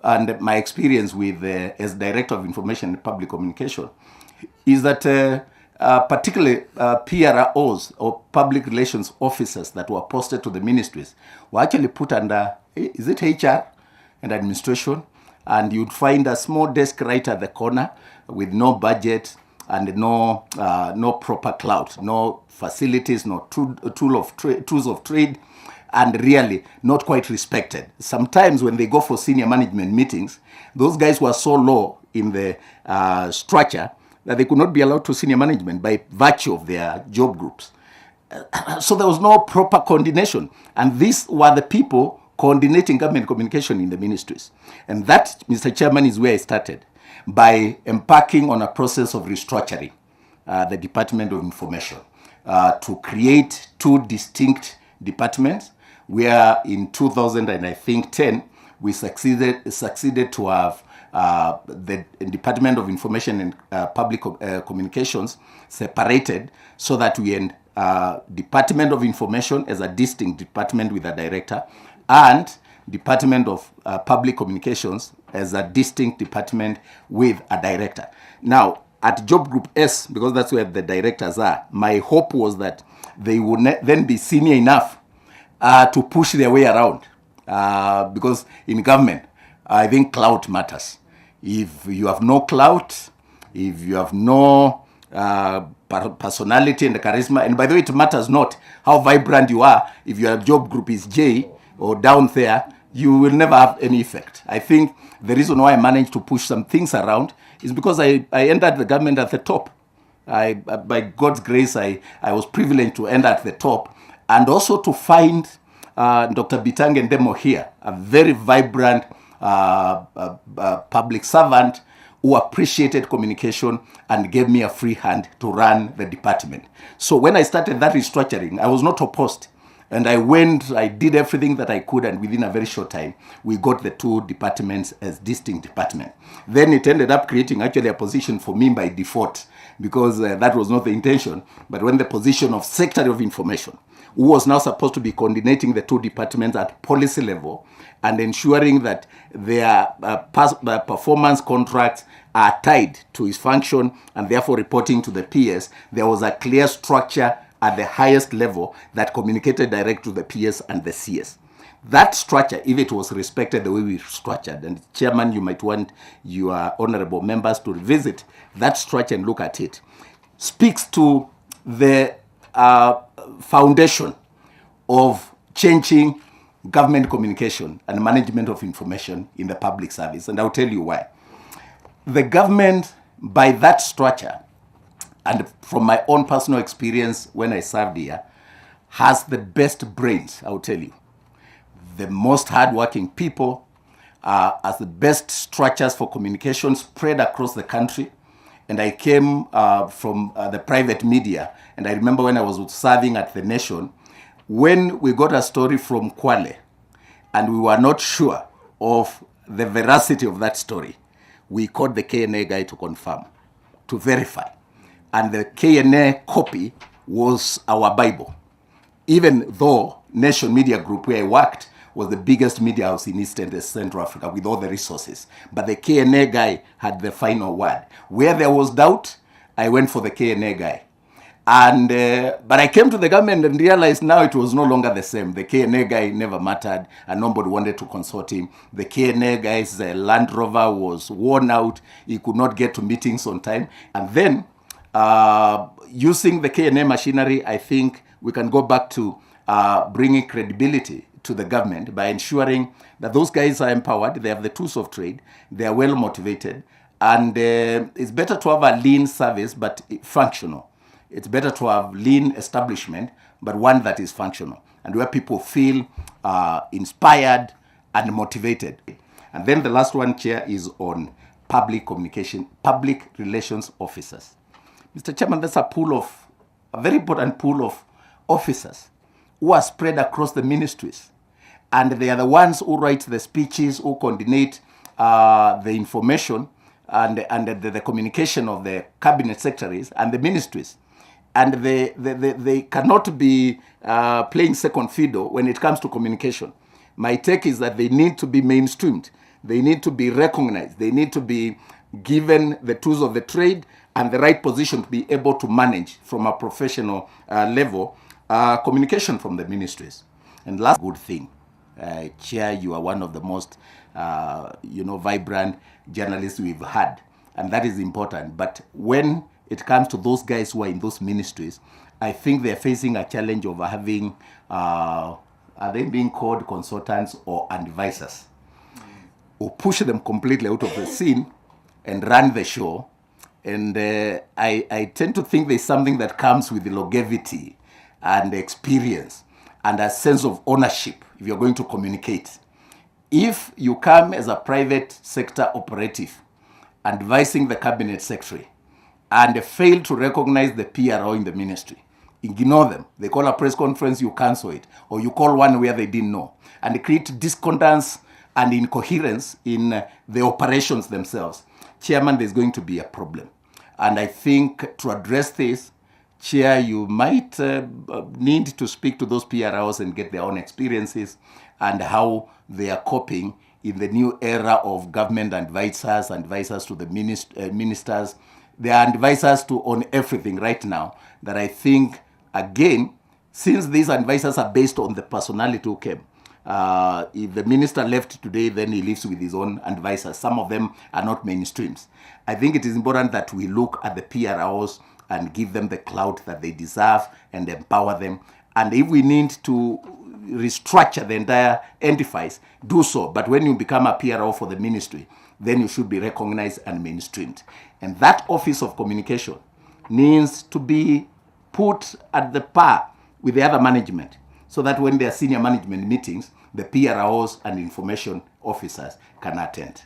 and my experience with as Director of Information and Public Communication is that particularly PROs or public relations officers that were posted to the ministries were actually put under, is it HR and administration? And you'd find a small desk right at the corner with no budget and no proper clout, no facilities, no tools of trade, and really not quite respected. Sometimes when they go for senior management meetings, those guys were so low in the structure that they could not be allowed to senior management by virtue of their job groups. So there was no proper coordination. And these were the people coordinating government communication in the ministries. And that, Mr. Chairman, is where I started, by embarking on a process of restructuring the Department of Information to create two distinct departments, where in 2010 we succeeded to have the Department of Information and Public Communications separated, so that we end Department of Information as a distinct department with a director, and Department of Public Communications as a distinct department with a director. Now, at Job Group S, because that's where the directors are, my hope was that they would then be senior enough to push their way around. Because in government, I think clout matters. If you have no clout, if you have no personality and charisma, and by the way, it matters not how vibrant you are, if your job group is J or down there, you will never have any effect. I think the reason why I managed to push some things around is because I entered the government at the top. By God's grace, I was privileged to end at the top, and also to find Dr. Bitang and Demo here, a very vibrant public servant who appreciated communication and gave me a free hand to run the department. So when I started that restructuring, I was not opposed. And I did everything that I could, and within a very short time, we got the two departments as distinct departments. Then it ended up creating actually a position for me by default, because that was not the intention. But when the position of Secretary of Information, who was now supposed to be coordinating the two departments at policy level and ensuring that their performance contracts are tied to his function and therefore reporting to the PS, there was a clear structure at the highest level that communicated direct to the PS and the CS. That structure, if it was respected the way we structured, and Chairman, you might want your honorable members to revisit that structure and look at it, speaks to the foundation of changing government communication and management of information in the public service. And I'll tell you why. The government, by that structure, and from my own personal experience when I served here, has the best brains, I'll tell you. The most hardworking people, has the best structures for communication spread across the country. And I came from the private media. And I remember when I was serving at The Nation, when we got a story from Kwale, and we were not sure of the veracity of that story, we called the KNA guy to confirm, to verify. And the KNA copy was our Bible. Even though Nation Media Group, where I worked, was the biggest media house in East and Central Africa with all the resources. But the KNA guy had the final word. Where there was doubt, I went for the KNA guy. And but I came to the government and realized now it was no longer the same. The KNA guy never mattered, and nobody wanted to consult him. The KNA guy's Land Rover was worn out. He could not get to meetings on time. And then, using the KNA machinery, I think we can go back to bringing credibility to the government by ensuring that those guys are empowered, they have the tools of trade, they are well motivated, and it's better to have a lean service but functional. It's better to have lean establishment, but one that is functional and where people feel inspired and motivated. And then the last one, Chair, is on public communication, public relations officers. Mr. Chairman, that's a very important pool of officers who are spread across the ministries. And they are the ones who write the speeches, who coordinate the information and the communication of the cabinet secretaries and the ministries. And they cannot be playing second fiddle when it comes to communication. My take is that they need to be mainstreamed. They need to be recognized. They need to be given the tools of the trade and the right position to be able to manage from a professional level communication from the ministries. And last good thing, Chair, you are one of the most vibrant journalists we've had, and that is important. But when it comes to those guys who are in those ministries, I think they're facing a challenge of having, are they being called consultants or advisors, who push them completely out of the scene and run the show. And I tend to think there's something that comes with the longevity and experience and a sense of ownership if you're going to communicate. If you come as a private sector operative advising the cabinet secretary and fail to recognize the PRO in the ministry, ignore them. They call a press conference, you cancel it, or you call one where they didn't know, and create discordance and incoherence in the operations themselves. Chairman, there's going to be a problem. And I think to address this, Chair, you might need to speak to those PROs and get their own experiences and how they are coping in the new era of government advisors to the ministers. They are advisors to on everything right now that I think, again, since these advisors are based on the personality who came, if the minister left today, then he lives with his own advisors. Some of them are not mainstreams. I think it is important that we look at the PROs and give them the clout that they deserve and empower them. And if we need to restructure the entire enterprise, do so. But when you become a PRO for the ministry, then you should be recognized and mainstreamed. And that office of communication needs to be put at the par with the other management, so that when there are senior management meetings, the PROs and information officers can attend.